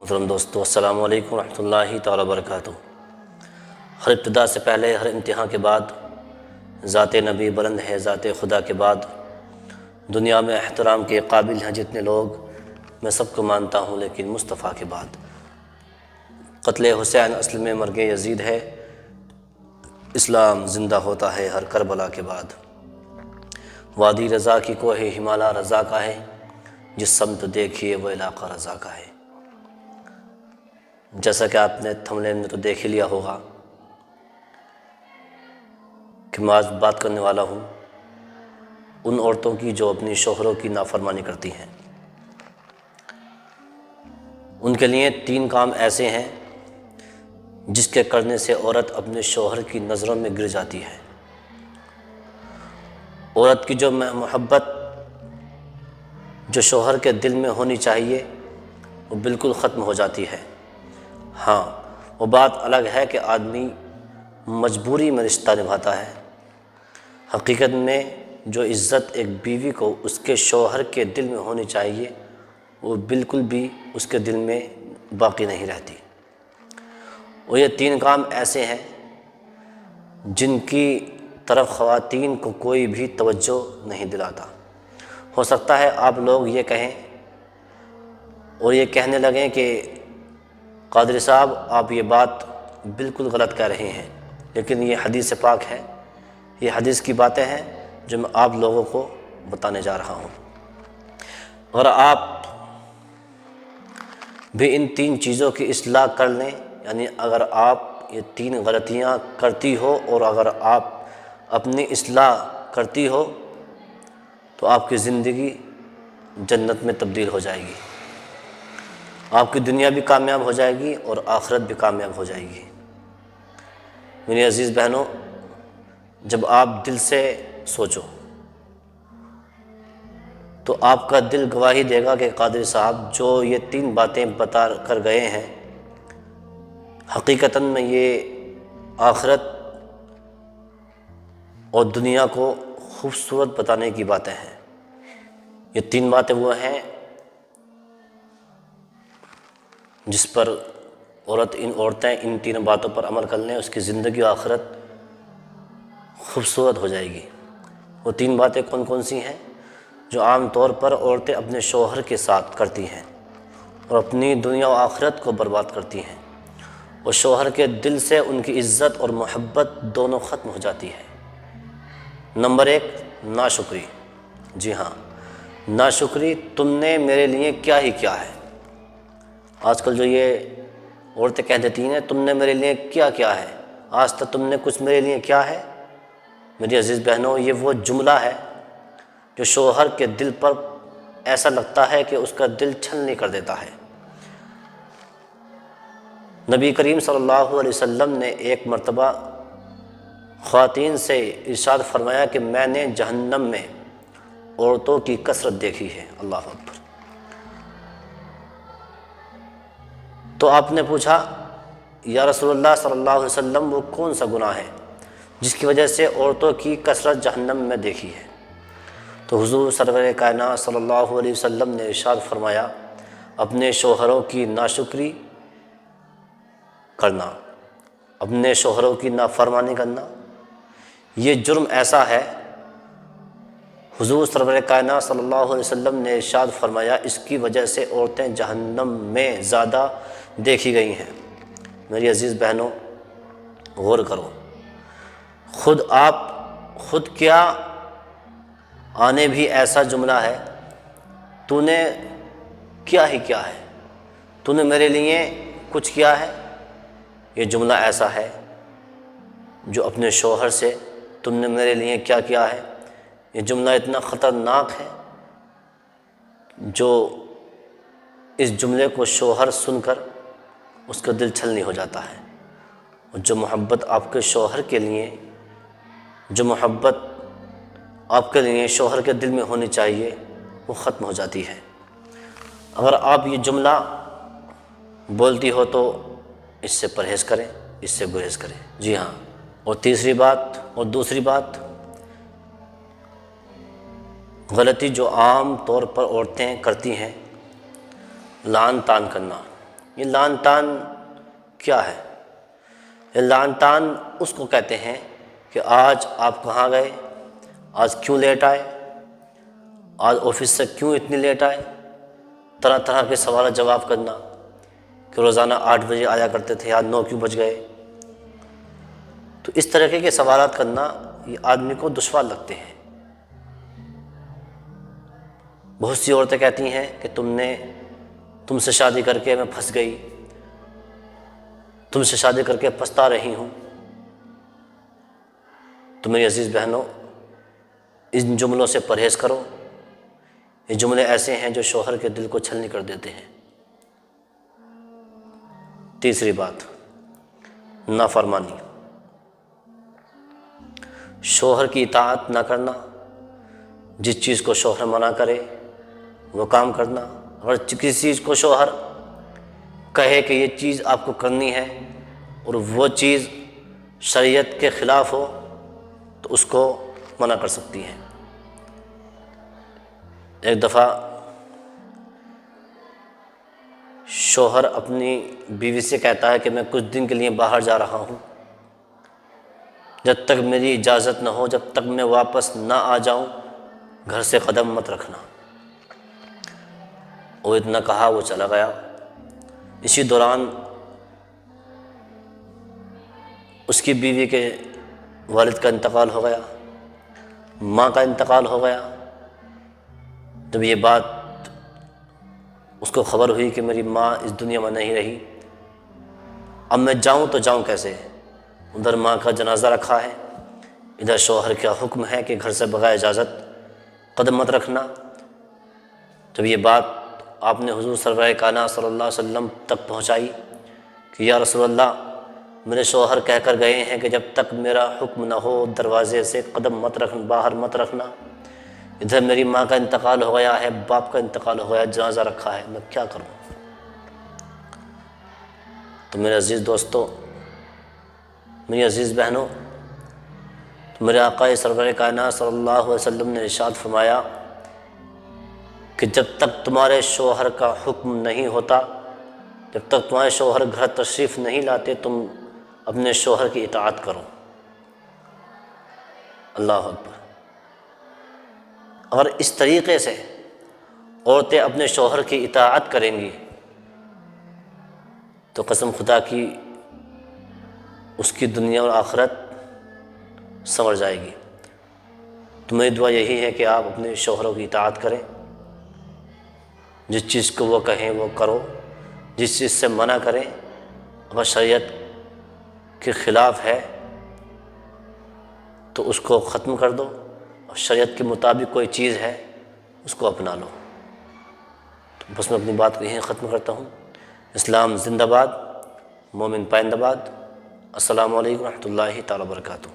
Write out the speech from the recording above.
محترم دوستو، السلام علیکم ورحمۃ اللہ تعالیٰ وبرکاتہ۔ ہر ابتدا سے پہلے، ہر امتحان کے بعد، ذات نبی بلند ہے، ذات خدا کے بعد دنیا میں احترام کے قابل ہیں جتنے لوگ، میں سب کو مانتا ہوں، لیکن مصطفیٰ کے بعد قتل حسین اصل میں مرگ یزید ہے۔ اسلام زندہ ہوتا ہے ہر کربلا کے بعد۔ وادی رضا کی کوہ ہمالا رضا کا ہے، جس سمت دیکھیے وہ علاقہ رضا کا ہے۔ جیسا کہ آپ نے تھمبنیل میں تو دیکھ ہی لیا ہوگا کہ میں آج بات کرنے والا ہوں ان عورتوں کی جو اپنی شوہروں کی نافرمانی کرتی ہیں۔ ان کے لیے 3 کام ایسے ہیں جس کے کرنے سے عورت اپنے شوہر کی نظروں میں گر جاتی ہے۔ عورت کی جو محبت جو شوہر کے دل میں ہونی چاہیے وہ بالکل ختم ہو جاتی ہے۔ ہاں، وہ بات الگ ہے کہ آدمی مجبوری میں رشتہ نبھاتا ہے۔ حقیقت میں جو عزت ایک بیوی کو اس کے شوہر کے دل میں ہونی چاہیے وہ بالکل بھی اس کے دل میں باقی نہیں رہتی۔ اور یہ 3 کام ایسے ہیں جن کی طرف خواتین کو کوئی بھی توجہ نہیں دلاتا۔ ہو سکتا ہے آپ لوگ یہ کہیں اور یہ کہنے لگیں کہ قادری صاحب آپ یہ بات بالکل غلط کہہ رہے ہیں، لیکن یہ حدیث پاک ہے، یہ حدیث کی باتیں ہیں جو میں آپ لوگوں کو بتانے جا رہا ہوں۔ اگر آپ بھی ان 3 چیزوں کی اصلاح کر لیں، یعنی اگر آپ یہ 3 غلطیاں کرتی ہو اور اگر آپ اپنی اصلاح کرتی ہو تو آپ کی زندگی جنت میں تبدیل ہو جائے گی۔ آپ کی دنیا بھی کامیاب ہو جائے گی اور آخرت بھی کامیاب ہو جائے گی۔ میری عزیز بہنوں، جب آپ دل سے سوچو تو آپ کا دل گواہی دے گا کہ قادری صاحب جو یہ 3 باتیں بتا کر گئے ہیں، حقیقتاً میں یہ آخرت اور دنیا کو خوبصورت بتانے کی باتیں ہیں۔ یہ 3 باتیں وہ ہیں جس پر عورتیں ان 3 باتوں پر عمل کر لیں، اس کی زندگی و آخرت خوبصورت ہو جائے گی۔ وہ 3 باتیں کون کون سی ہیں جو عام طور پر عورتیں اپنے شوہر کے ساتھ کرتی ہیں اور اپنی دنیا و آخرت کو برباد کرتی ہیں، اور شوہر کے دل سے ان کی عزت اور محبت دونوں ختم ہو جاتی ہے۔ نمبر 1، ناشکری۔ جی ہاں، ناشکری۔ تم نے میرے لیے کیا ہی کیا ہے۔ آج کل جو یہ عورتیں کہہ دیتی ہیں تم نے میرے لیے کیا کیا ہے، آج تک تم نے کچھ میرے لیے کیا ہے۔ میری عزیز بہنوں، یہ وہ جملہ ہے جو شوہر کے دل پر ایسا لگتا ہے کہ اس کا دل چھلنی کر دیتا ہے۔ نبی کریم صلی اللہ علیہ وسلم نے ایک مرتبہ خواتین سے ارشاد فرمایا کہ میں نے جہنم میں عورتوں کی کثرت دیکھی ہے۔ اللہ اکبر۔ تو آپ نے پوچھا یا رسول اللہ صلی اللہ علیہ وسلم وہ کون سا گناہ ہے جس کی وجہ سے عورتوں کی کثرت جہنم میں دیکھی ہے؟ تو حضور سرور کائنات صلی اللہ علیہ وسلم نے ارشاد فرمایا اپنے شوہروں کی ناشکری کرنا، اپنے شوہروں کی نافرمانی کرنا، یہ جرم ایسا ہے، حضور سرور کائنات صلی اللہ علیہ وسلم نے ارشاد فرمایا اس کی وجہ سے عورتیں جہنم میں زیادہ دیکھی گئی ہیں۔ میری عزیز بہنوں، غور کرو، خود کیا آنے بھی ایسا جملہ ہے تو نے کیا ہی کیا ہے، تو نے میرے لیے کچھ کیا ہے۔ یہ جملہ ایسا ہے جو اپنے شوہر سے تم نے میرے لیے کیا کیا ہے، یہ جملہ اتنا خطرناک ہے جو اس جملے کو شوہر سن کر اس کا دل چھلنی ہو جاتا ہے، اور جو محبت آپ کے شوہر کے لیے، جو محبت آپ کے لیے شوہر کے دل میں ہونی چاہیے وہ ختم ہو جاتی ہے۔ اگر آپ یہ جملہ بولتی ہو تو اس سے پرہیز کریں، اس سے گریز کریں۔ جی ہاں، اور تیسری بات اور دوسری بات، غلطی جو عام طور پر عورتیں کرتی ہیں، لعن طعن کرنا، یہ لعن طعن کیا ہے؟ یہ لعن طعن اس کو کہتے ہیں کہ آج آپ کہاں گئے، آج کیوں لیٹ آئے، آج آفس سے کیوں اتنی لیٹ آئے، طرح طرح کے سوالات جواب کرنا کہ روزانہ 8 بجے آیا کرتے تھے، آج 9 کیوں بج گئے۔ تو اس طریقے کے سوالات کرنا یہ آدمی کو دشوار لگتے ہیں۔ بہت سی عورتیں کہتی ہیں کہ تم سے شادی کر کے میں پھنس گئی، تم سے شادی کر کے پچھتا رہی ہوں۔ تو میری عزیز بہنوں، ان جملوں سے پرہیز کرو۔ یہ جملے ایسے ہیں جو شوہر کے دل کو چھلنی کر دیتے ہیں۔ تیسری بات، نافرمانی، شوہر کی اطاعت نہ کرنا، جس چیز کو شوہر منع کرے وہ کام کرنا۔ اگر کسی چیز کو شوہر کہے کہ یہ چیز آپ کو کرنی ہے اور وہ چیز شریعت کے خلاف ہو تو اس کو منع کر سکتی ہیں۔ ایک دفعہ شوہر اپنی بیوی سے کہتا ہے کہ میں کچھ دن کے لیے باہر جا رہا ہوں، جب تک میری اجازت نہ ہو، جب تک میں واپس نہ آ جاؤں گھر سے قدم مت رکھنا۔ وہ اتنا کہا وہ چلا گیا۔ اسی دوران اس کی بیوی کے والد کا انتقال ہو گیا، ماں کا انتقال ہو گیا۔ جب یہ بات اس کو خبر ہوئی کہ میری ماں اس دنیا میں نہیں رہی، اب میں جاؤں تو جاؤں کیسے؟ ادھر ماں کا جنازہ رکھا ہے، ادھر شوہر کا حکم ہے کہ گھر سے بغیر اجازت قدم مت رکھنا۔ جب یہ بات آپ نے حضور سرور کائنات صلی اللہ علیہ وسلم تک پہنچائی کہ یا رسول اللہ، میرے شوہر کہہ کر گئے ہیں کہ جب تک میرا حکم نہ ہو دروازے سے قدم مت رکھنا، باہر مت رکھنا، ادھر میری ماں کا انتقال ہو گیا ہے، باپ کا انتقال ہو گیا، جنازہ رکھا ہے، میں کیا کروں؟ تو میرے عزیز دوستو، میری عزیز بہنوں، میرے آقا سرور کائنات صلی اللہ علیہ وسلم نے ارشاد فرمایا کہ جب تک تمہارے شوہر کا حکم نہیں ہوتا، جب تک تمہارے شوہر گھر تشریف نہیں لاتے، تم اپنے شوہر کی اطاعت کرو۔ اللہ اکبر۔ اگر اس طریقے سے عورتیں اپنے شوہر کی اطاعت کریں گی تو قسم خدا کی اس کی دنیا اور آخرت سنور جائے گی۔ تو میری دعا یہی ہے کہ آپ اپنے شوہروں کی اطاعت کریں، جس چیز کو وہ کہیں وہ کرو، جس چیز سے منع کریں اگر شریعت کے خلاف ہے تو اس کو ختم کر دو، اور شریعت کے مطابق کوئی چیز ہے اس کو اپنا لو۔ تو بس میں اپنی بات کو یہیں ختم کرتا ہوں۔ اسلام زندہ باد، مومن پائندہ باد۔ السلام علیکم ورحمۃ اللہ تعالیٰ وبرکاتہ۔